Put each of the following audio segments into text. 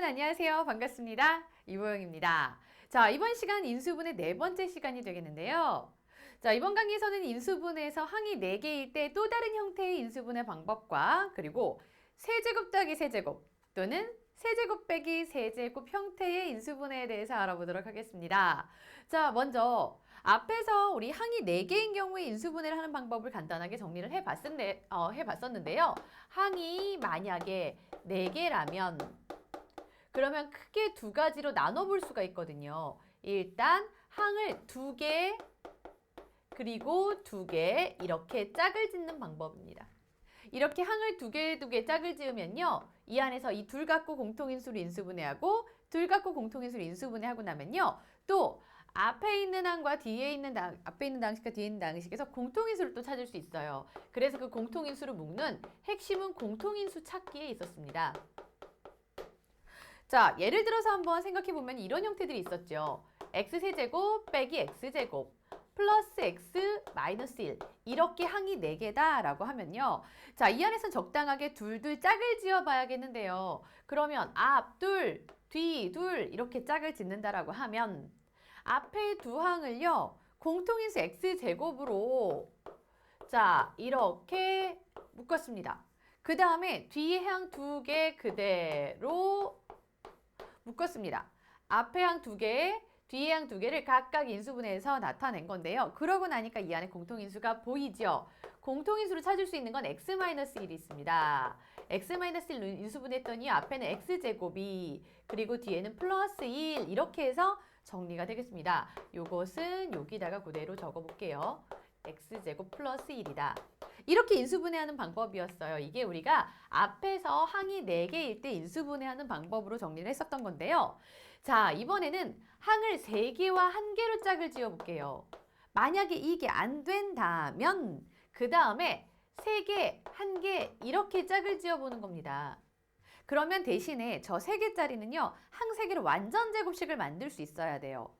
안녕하세요. 반갑습니다. 이보영입니다. 자, 이번 시간 인수분해 네 번째 시간이 되겠는데요. 자, 이번 강의에서는 인수분해에서 항이 4개일 때 또 다른 형태의 인수분해 방법과 그리고 세제곱 더하기 세제곱 또는 세제곱 빼기 세제곱 형태의 인수분해에 대해서 알아보도록 하겠습니다. 자, 먼저 앞에서 우리 항이 4개인 경우에 인수분해를 하는 방법을 간단하게 정리를 해봤었는데요. 항이 만약에 4개라면 그러면 크게 두 가지로 나눠볼 수가 있거든요. 일단 항을 2개 그리고 2개 이렇게 짝을 짓는 방법입니다. 이렇게 항을 2개 짝을 지으면요. 이 안에서 이 둘 갖고 공통인수를 인수분해하고 둘 갖고 공통인수를 인수분해하고 나면요. 또 앞에 있는 항과 뒤에 있는 앞에 있는 당식과 뒤에 있는 당식에서 공통인수를 또 찾을 수 있어요. 그래서 그 공통인수를 묶는 핵심은 공통인수 찾기에 있었습니다. 자, 예를 들어서 한번 생각해보면 이런 형태들이 있었죠. x세제곱 빼기 x제곱 플러스 x 마이너스 1 이렇게 항이 4개다 라고 하면요. 자, 이 안에서 적당하게 둘둘 짝을 지어봐야겠는데요. 그러면 앞 둘, 뒤 둘 이렇게 짝을 짓는다라고 하면 앞에 두 항을요. 공통인수 x제곱으로 자, 이렇게 묶었습니다. 그 다음에 뒤에 항 2개 그대로 묶었습니다. 앞에 항 2개, 뒤에 항 2개를 각각 인수분해해서 나타낸 건데요. 그러고 나니까 이 안에 공통인수가 보이죠? 공통인수를 찾을 수 있는 건 x-1이 있습니다. x-1 인수분해했더니 앞에는 x제곱이 그리고 뒤에는 플러스 1 이렇게 해서 정리가 되겠습니다. 요것은 여기다가 그대로 적어볼게요. x제곱 플러스 1이다. 이렇게 인수분해하는 방법이었어요. 이게 우리가 앞에서 항이 4개일 때 인수분해하는 방법으로 정리를 했었던 건데요. 자, 이번에는 항을 3개와 1개로 짝을 지어볼게요. 만약에 이게 안 된다면 그 다음에 3개, 1개 이렇게 짝을 지어보는 겁니다. 그러면 대신에 저 3개짜리는요. 항 3개로 완전 제곱식을 만들 수 있어야 돼요.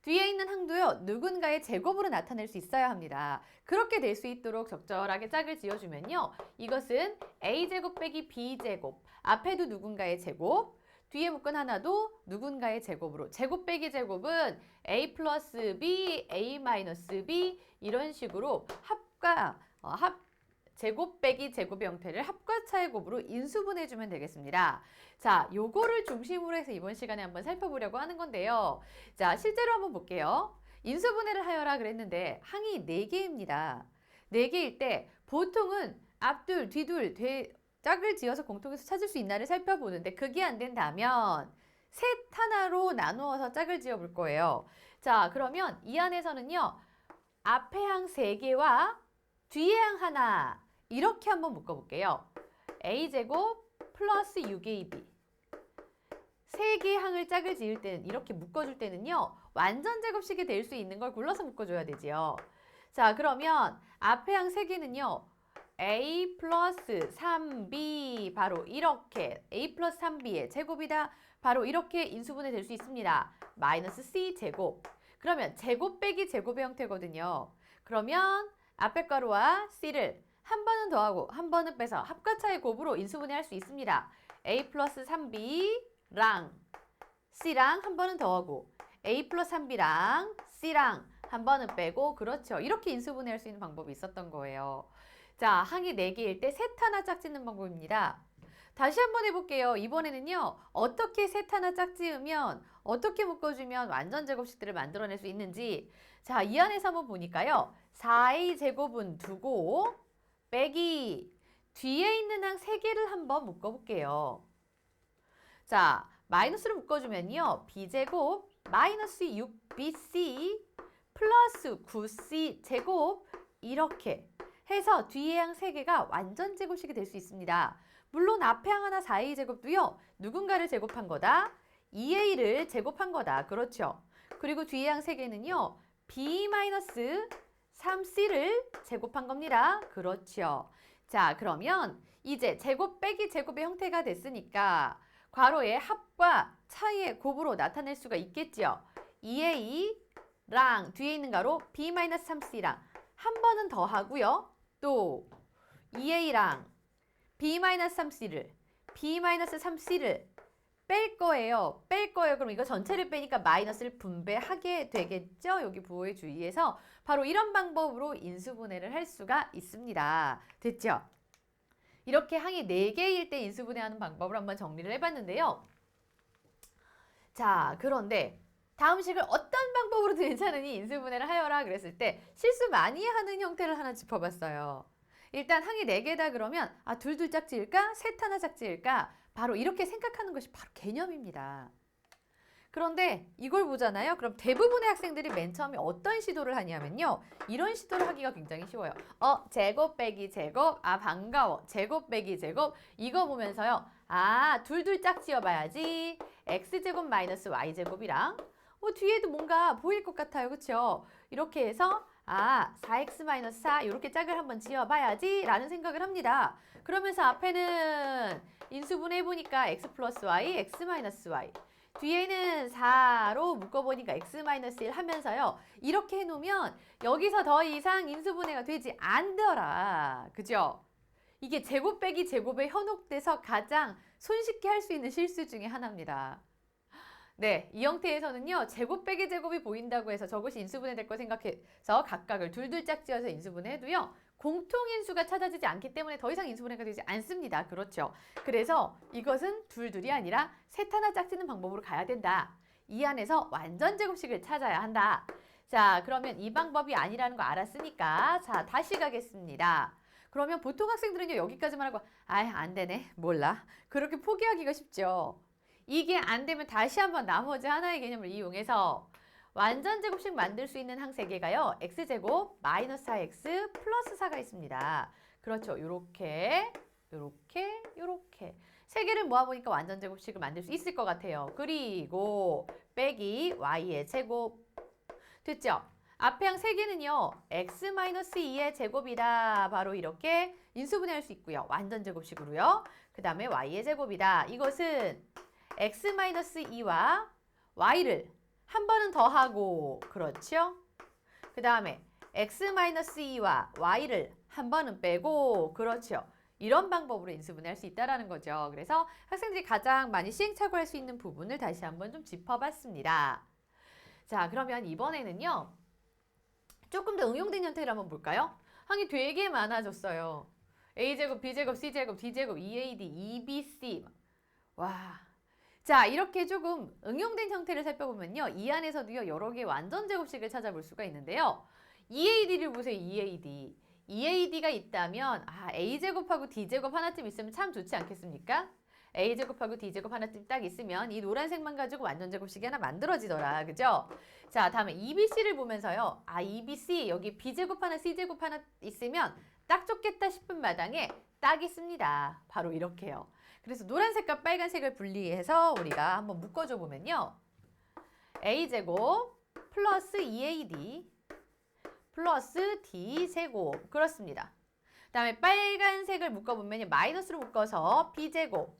뒤에 있는 항도요. 누군가의 제곱으로 나타낼 수 있어야 합니다. 그렇게 될 수 있도록 적절하게 짝을 지어주면요. 이것은 a제곱 빼기 b제곱 앞에도 누군가의 제곱 뒤에 묶은 하나도 누군가의 제곱으로 제곱 빼기 제곱은 a 플러스 b, a 마이너스 b 이런 식으로 제곱 빼기 제곱의 형태를 합과차의 곱으로 인수분해주면 되겠습니다. 자, 요거를 중심으로 해서 이번 시간에 한번 살펴보려고 하는 건데요. 자, 실제로 한번 볼게요. 인수분해를 하여라 그랬는데 항이 4개입니다. 4개일 때 보통은 앞둘, 뒤둘, 짝을 지어서 공통인수 찾을 수 있나를 살펴보는데 그게 안 된다면 셋 하나로 나누어서 짝을 지어 볼 거예요. 자, 그러면 이 안에서는요. 앞에 항 3개와 뒤에 항 하나 이렇게 한번 묶어볼게요. a제곱 플러스 6ab 3개의 항을 짝을 지을 때는 이렇게 묶어줄 때는요. 완전 제곱식이 될 수 있는 걸 골라서 묶어줘야 되지요. 자, 그러면 앞에 항 3개는요. a 플러스 3b 바로 이렇게 a 플러스 3b의 제곱이다. 바로 이렇게 인수분해 될 수 있습니다. 마이너스 c 제곱 그러면 제곱 빼기 제곱의 형태거든요. 그러면 앞에 가루와 c를 한 번은 더하고 한 번은 빼서 합과차의 곱으로 인수분해 할 수 있습니다. a 플러스 3b랑 c랑 한 번은 더하고 a 플러스 3b랑 c랑 한 번은 빼고 그렇죠. 이렇게 인수분해 할 수 있는 방법이 있었던 거예요. 자, 항이 4개일 때 셋 하나 짝 짓는 방법입니다. 다시 한번 해볼게요. 이번에는요. 어떻게 셋 하나 짝 지으면 어떻게 묶어주면 완전 제곱식들을 만들어낼 수 있는지 자, 이 안에서 한번 보니까요. 4a 제곱은 두고 빼기 뒤에 있는 항 3개를 한번 묶어볼게요. 자, 마이너스를 묶어주면요. b제곱 마이너스 6bc 플러스 9c 제곱 이렇게 해서 뒤에 항 3개가 완전 제곱식이 될 수 있습니다. 물론 앞에 항 하나 4a 제곱도요. 누군가를 제곱한 거다. 2a를 제곱한 거다. 그렇죠. 그리고 뒤에 항 3개는요. b 마이너스 3c를 제곱한 겁니다. 그렇죠. 자, 그러면 이제 제곱 빼기 제곱의 형태가 됐으니까 괄호의 합과 차이의 곱으로 나타낼 수가 있겠죠. 2a랑 뒤에 있는 가로 b-3c랑 한 번은 더 하고요. 또 2a랑 b-3c를 b-3c를 뺄 거예요. 뺄 거예요. 그럼 이거 전체를 빼니까 마이너스를 분배하게 되겠죠? 여기 부호에 주의해서 바로 이런 방법으로 인수분해를 할 수가 있습니다. 됐죠? 이렇게 항이 4개일 때 인수분해하는 방법을 한번 정리를 해봤는데요. 자, 그런데 다음 식을 어떤 방법으로도 괜찮으니 인수분해를 하여라 그랬을 때 실수 많이 하는 형태를 하나 짚어봤어요. 일단 항이 4개다 그러면 둘 짝지일까? 셋 하나 짝지일까? 바로 이렇게 생각하는 것이 바로 개념입니다. 그런데 이걸 보잖아요. 그럼 대부분의 학생들이 맨 처음에 어떤 시도를 하냐면요. 이런 시도를 하기가 굉장히 쉬워요. 제곱 빼기 제곱, 반가워. 제곱 빼기 제곱. 이거 보면서요. 둘 짝 지어봐야지. x제곱 마이너스 y제곱이랑 뒤에도 뭔가 보일 것 같아요. 그렇죠? 이렇게 해서 4x 마이너스 4 이렇게 짝을 한번 지어봐야지 라는 생각을 합니다. 그러면서 앞에는 인수분해해보니까 x 플러스 y, x 마이너스 y. 뒤에는 4로 묶어보니까 x-1 하면서요. 이렇게 해놓으면 여기서 더 이상 인수분해가 되지 않더라. 그죠? 이게 제곱 빼기 제곱에 현혹돼서 가장 손쉽게 할 수 있는 실수 중에 하나입니다. 네, 이 형태에서는요. 제곱 빼기 제곱이 보인다고 해서 저것이 인수분해 될 거 생각해서 각각을 둘 짝지어서 인수분해해도요. 공통인수가 찾아지지 않기 때문에 더 이상 인수분해가 되지 않습니다. 그렇죠? 그래서 이것은 둘이 아니라 셋 하나 짝지는 방법으로 가야 된다. 이 안에서 완전 제곱식을 찾아야 한다. 자, 그러면 이 방법이 아니라는 거 알았으니까 자, 다시 가겠습니다. 그러면 보통 학생들은요. 여기까지만 하고 안 되네. 몰라. 그렇게 포기하기가 쉽죠. 이게 안 되면 다시 한번 나머지 하나의 개념을 이용해서 완전 제곱식 만들 수 있는 항 3개가요. x제곱 마이너스 4x 플러스 4가 있습니다. 그렇죠. 요렇게 3개를 모아보니까 완전 제곱식을 만들 수 있을 것 같아요. 그리고 빼기 y의 제곱 됐죠? 앞에 항 3개는요. x-2의 제곱이다. 바로 이렇게 인수분해할 수 있고요. 완전 제곱식으로요. 그 다음에 y의 제곱이다. 이것은 x-2와 y를 한 번은 더하고 그렇죠? 그 다음에 x-2와 y를 한 번은 빼고 그렇죠? 이런 방법으로 인수분해할 수 있다는 거죠. 그래서 학생들이 가장 많이 시행착오할 수 있는 부분을 다시 한번 좀 짚어봤습니다. 자, 그러면 이번에는요. 조금 더 응용된 형태를 한번 볼까요? 항이 되게 많아졌어요. a제곱, b제곱, c제곱, d제곱, ead, ebc 와... 자, 이렇게 조금 응용된 형태를 살펴보면요. 이 안에서도요. 여러 개의 완전 제곱식을 찾아볼 수가 있는데요. EAD를 보세요. EAD. EAD가 있다면 A제곱하고 D제곱 하나쯤 있으면 참 좋지 않겠습니까? A제곱하고 D제곱 하나쯤 딱 있으면 이 노란색만 가지고 완전 제곱식이 하나 만들어지더라. 그죠? 자, 다음에 EBC를 보면서요. EBC 여기 B제곱 하나 C제곱 하나 있으면 딱 좋겠다 싶은 마당에 딱 있습니다. 바로 이렇게요. 그래서 노란색과 빨간색을 분리해서 우리가 한번 묶어줘 보면요. A제곱 플러스 EAD 플러스 D제곱 그렇습니다. 그 다음에 빨간색을 묶어보면 마이너스로 묶어서 B제곱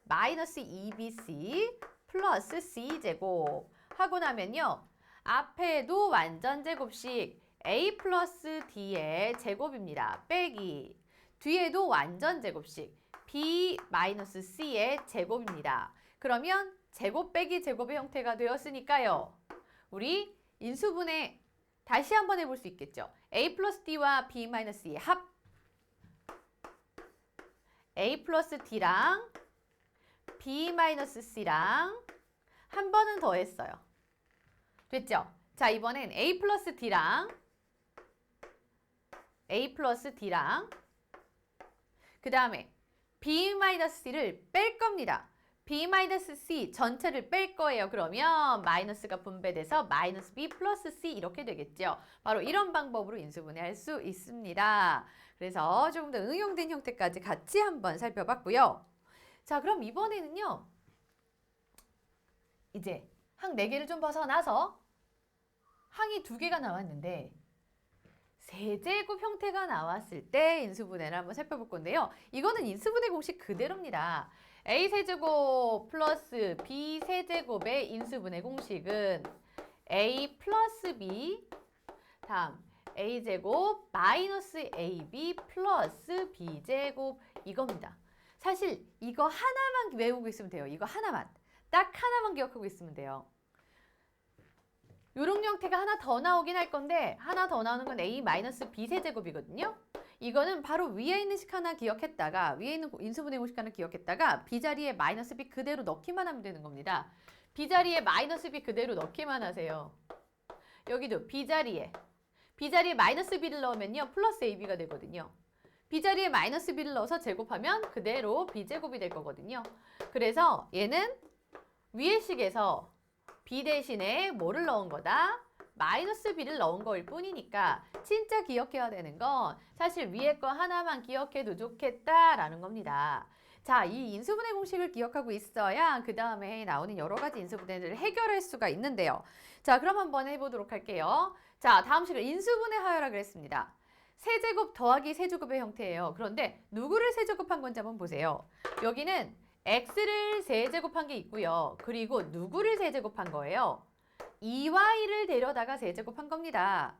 마이너스 EBC 플러스 C제곱 하고 나면요. 앞에도 완전 제곱식 A 플러스 D의 제곱입니다. 빼기 뒤에도 완전 제곱식 B-C의 제곱입니다. 그러면 제곱 빼기 제곱의 형태가 되었으니까요. 우리 인수분해 다시 한번 해볼 수 있겠죠. A 플러스 D와 B-C의 합 A 플러스 D랑 B-C랑 한 번은 더 했어요. 됐죠? 자, 이번엔 A 플러스 D랑 그 다음에 B-C를 뺄 겁니다. B-C 전체를 뺄 거예요. 그러면 마이너스가 분배돼서 마이너스 B 플러스 C 이렇게 되겠죠. 바로 이런 방법으로 인수분해할 수 있습니다. 그래서 조금 더 응용된 형태까지 같이 한번 살펴봤고요. 자, 그럼 이번에는요. 이제 항 4개를 좀 벗어나서 항이 2개가 나왔는데 세제곱 형태가 나왔을 때 인수분해를 한번 살펴볼 건데요. 이거는 인수분해 공식 그대로입니다. A세제곱 플러스 B세제곱의 인수분해 공식은 A 플러스 B 다음 A제곱 마이너스 AB 플러스 B제곱 이겁니다. 사실 이거 하나만 외우고 있으면 돼요. 이거 하나만. 딱 하나만 기억하고 있으면 돼요. 요런 형태가 하나 더 나오긴 할 건데 하나 더 나오는 건 a-b 세제곱이거든요. 이거는 바로 위에 있는 식 하나 기억했다가 위에 있는 인수분해 공식 하나 기억했다가 b 자리에 마이너스 b 그대로 넣기만 하면 되는 겁니다. b 자리에 마이너스 b 그대로 넣기만 하세요. 여기도 b 자리에 마이너스 b를 넣으면요 플러스 ab가 되거든요. b 자리에 마이너스 b를 넣어서 제곱하면 그대로 b제곱이 될 거거든요. 그래서 얘는 위의 식에서 b 대신에 뭐를 넣은 거다? 마이너스 b를 넣은 거일 뿐이니까 진짜 기억해야 되는 건 사실 위에 거 하나만 기억해도 좋겠다라는 겁니다. 자, 이 인수분해 공식을 기억하고 있어야 그 다음에 나오는 여러 가지 인수분해를 해결할 수가 있는데요. 자, 그럼 한번 해보도록 할게요. 자, 다음 식을 인수분해 하여라 그랬습니다. 세제곱 더하기 세제곱의 형태예요. 그런데 누구를 세제곱한 건지 한번 보세요. 여기는 x를 세제곱한 게 있고요. 그리고 누구를 세제곱한 거예요? 2y를 데려다가 세제곱한 겁니다.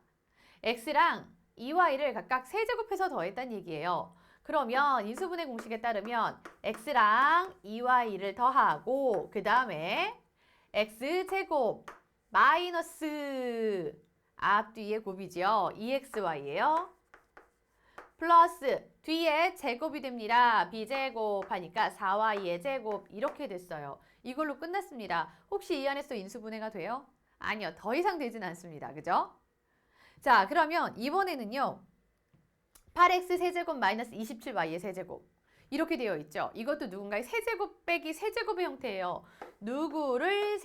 x랑 2y를 각각 세제곱해서 더했다는 얘기예요. 그러면 인수분해 공식에 따르면 x랑 2y를 더하고 그 다음에 x제곱 마이너스 앞뒤의 곱이죠. 2xy예요. 플러스 뒤에 제곱이 됩니다. b제곱 하니까 4y의 제곱 이렇게 됐어요. 이걸로 끝났습니다. 혹시 이 안에서 인수분해가 돼요? 아니요. 더 이상 되진 않습니다. 그죠? 자, 그러면 이번에는요. 8x 세제곱 마이너스 27y의 세제곱 이렇게 되어 있죠. 이것도 누군가의 세제곱 빼기 세제곱의 형태예요. 누구를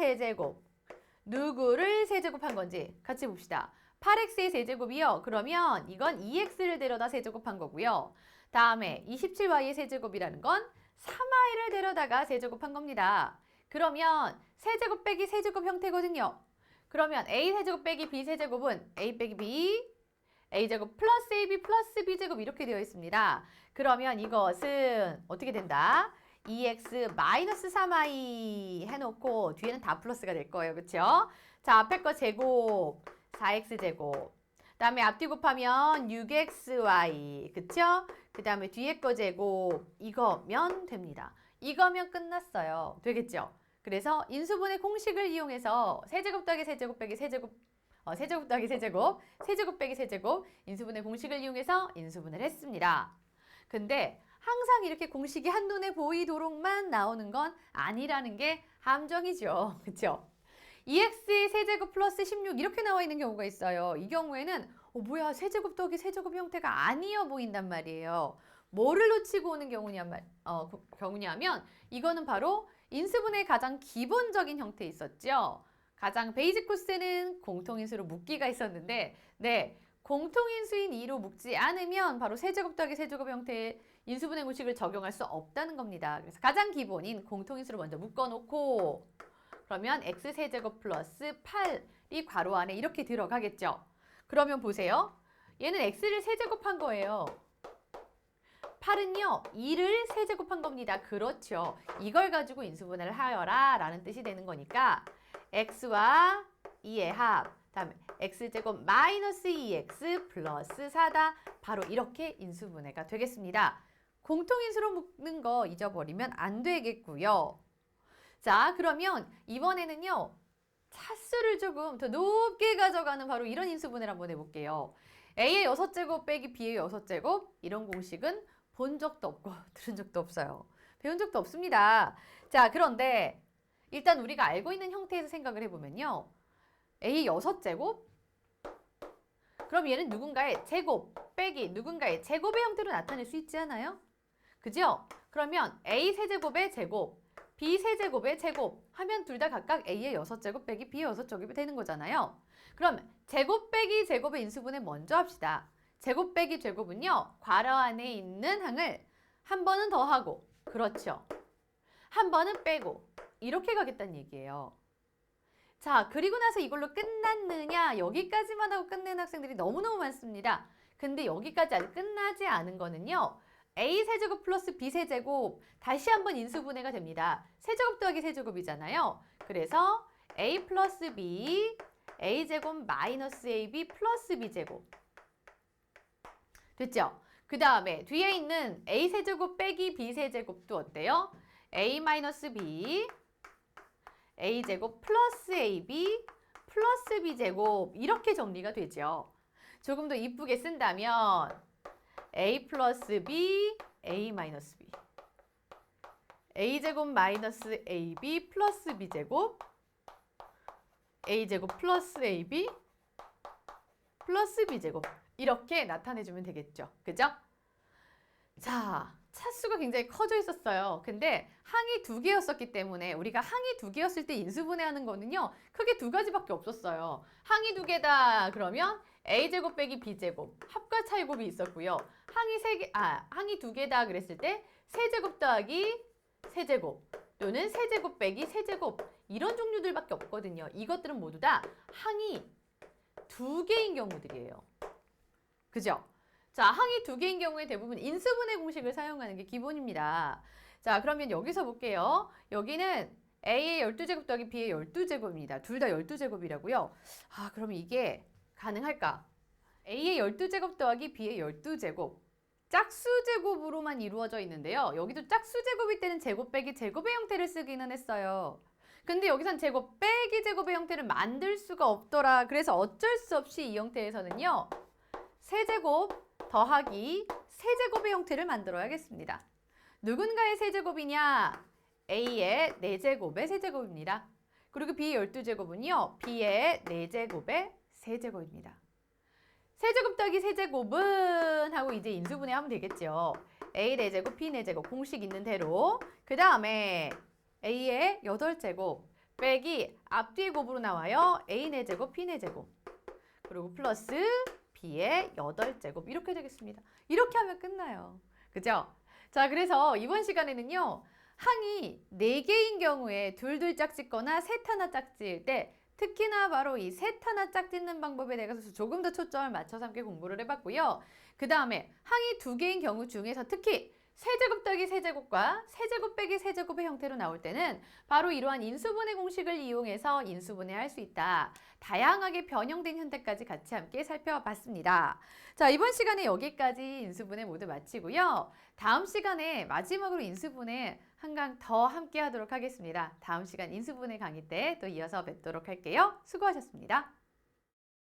세제곱한 건지 같이 봅시다. 8x의 세제곱이요. 그러면 이건 2x를 데려다 세제곱한 거고요. 다음에 27y의 세제곱이라는 건 3y를 데려다가 세제곱한 겁니다. 그러면 세제곱 빼기 세제곱 형태거든요. 그러면 a 세제곱 빼기 b 세제곱은 a 빼기 b, a제곱 플러스 ab 플러스 b제곱 이렇게 되어 있습니다. 그러면 이것은 어떻게 된다? 2x 마이너스 3y 해놓고 뒤에는 다 플러스가 될 거예요. 그렇죠? 자, 앞에 거 제곱 4x 제곱. 그다음에 앞뒤 곱하면 6xy. 그쵸? 그 다음에 뒤에 거 제곱. 이거면 됩니다. 이거면 끝났어요. 되겠죠? 그래서 인수분해 공식을 이용해서 세제곱 더하기 세제곱 빼기 세제곱 세제곱 더하기 세제곱, 세제곱 빼기 세제곱, 인수분해 공식을 이용해서 인수분해를 했습니다. 근데 항상 이렇게 공식이 한눈에 보이도록만 나오는 건 아니라는 게 함정이죠. 그렇죠? 2x의 세제곱 플러스 16 이렇게 나와 있는 경우가 있어요. 이 경우에는 뭐야 세제곱 더하기 세제곱 형태가 아니어 보인단 말이에요. 뭐를 놓치고 오는 경우냐면 이거는 바로 인수분해의 가장 기본적인 형태에 있었죠. 가장 베이직 코스는 공통인수로 묶기가 있었는데 공통인수인 2로 묶지 않으면 바로 세제곱 더하기 세제곱 형태의 인수분해 공식을 적용할 수 없다는 겁니다. 그래서 가장 기본인 공통인수를 먼저 묶어놓고 그러면 x세제곱 플러스 8이 괄호 안에 이렇게 들어가겠죠. 그러면 보세요. 얘는 x를 세제곱한 거예요. 8은요. 2를 세제곱한 겁니다. 그렇죠. 이걸 가지고 인수분해를 하여라 라는 뜻이 되는 거니까 x와 2의 합, 다음에 x제곱 마이너스 2x 플러스 4다. 바로 이렇게 인수분해가 되겠습니다. 공통인수로 묶는 거 잊어버리면 안 되겠고요. 자, 그러면 이번에는요. 차수를 조금 더 높게 가져가는 바로 이런 인수분해를 한번 해볼게요. a의 6제곱 빼기 b의 6제곱 이런 공식은 본 적도 없고 들은 적도 없어요. 배운 적도 없습니다. 자, 그런데 일단 우리가 알고 있는 형태에서 생각을 해보면요. a의 6제곱? 그럼 얘는 누군가의 제곱 빼기 누군가의 제곱의 형태로 나타낼 수 있지 않아요? 그죠? 그러면 a 세제곱의 제곱, b 세제곱의 제곱 하면 둘 다 각각 a의 6제곱 빼기 b의 6제곱이 되는 거잖아요. 그럼 제곱 빼기 제곱의 인수분해 먼저 합시다. 제곱 빼기 제곱은요. 괄호 안에 있는 항을 한 번은 더하고 그렇죠. 한 번은 빼고 이렇게 가겠다는 얘기예요. 자, 그리고 나서 이걸로 끝났느냐 여기까지만 하고 끝내는 학생들이 너무너무 많습니다. 근데 여기까지 아직 끝나지 않은 거는요. a 세제곱 플러스 b 세제곱 다시 한번 인수분해가 됩니다. 세제곱 더하기 세제곱이잖아요. 그래서 a 플러스 b a제곱 마이너스 ab 플러스 b제곱 됐죠? 그 다음에 뒤에 있는 a 세제곱 빼기 b 세제곱도 어때요? a 마이너스 b a제곱 플러스 ab 플러스 b제곱 이렇게 정리가 되죠. 조금 더 이쁘게 쓴다면 a 플러스 b, a 마이너스 b a제곱 마이너스 ab 플러스 b제곱 a제곱 플러스 ab 플러스 b제곱 이렇게 나타내주면 되겠죠. 그죠? 자, 차수가 굉장히 커져 있었어요. 근데 항이 두 개였었기 때문에 우리가 항이 두 개였을 때 인수분해하는 거는요. 크게 두 가지밖에 없었어요. 항이 두 개다 그러면 a제곱 빼기 b제곱 합과차이곱이 있었고요. 항이 두 개다 그랬을 때 세제곱 더하기 세제곱 또는 세제곱 빼기 세제곱 이런 종류들밖에 없거든요. 이것들은 모두 다 항이 두 개인 경우들이에요. 그죠? 자, 항이 두 개인 경우에 대부분 인수분해 공식을 사용하는 게 기본입니다. 자, 그러면 여기서 볼게요. 여기는 A의 12제곱 더하기 B의 12제곱입니다. 둘 다 12제곱이라고요. 아, 그럼 이게 가능할까? A의 12제곱 더하기 B의 12제곱. 짝수제곱으로만 이루어져 있는데요. 여기도 짝수제곱일 때는 제곱 빼기 제곱의 형태를 쓰기는 했어요. 근데 여기선 제곱 빼기 제곱의 형태를 만들 수가 없더라. 그래서 어쩔 수 없이 이 형태에서는요. 세제곱 더하기 세제곱의 형태를 만들어야겠습니다. 누군가의 세제곱이냐? A의 4제곱의 세제곱입니다. 그리고 B의 12제곱은요. B의 4제곱의 세제곱입니다. 세제곱 더하기 세제곱은 하고 이제 인수분해하면 되겠죠. A 4제곱, B 4제곱 공식 있는 대로 그 다음에 A의 8제곱 빼기 앞뒤의 곱으로 나와요. A 4제곱, B 4제곱 그리고 플러스 B의 8제곱 이렇게 되겠습니다. 이렇게 하면 끝나요. 그죠? 자, 그래서 이번 시간에는요. 항이 4개인 경우에 둘둘 짝짓거나 셋 하나 짝지을 때 특히나 바로 이 셋 하나 짝짓는 방법에 대해서 조금 더 초점을 맞춰서 함께 공부를 해봤고요. 그 다음에 항이 2개인 경우 중에서 특히 세제곱 더하기 세제곱과 세제곱 빼기 세제곱의 형태로 나올 때는 바로 이러한 인수분해 공식을 이용해서 인수분해할 수 있다. 다양하게 변형된 형태까지 같이 함께 살펴봤습니다. 자, 이번 시간에 여기까지 인수분해 모두 마치고요. 다음 시간에 마지막으로 인수분해 한 강 더 함께 하도록 하겠습니다. 다음 시간 인수분해 강의 때 또 이어서 뵙도록 할게요. 수고하셨습니다.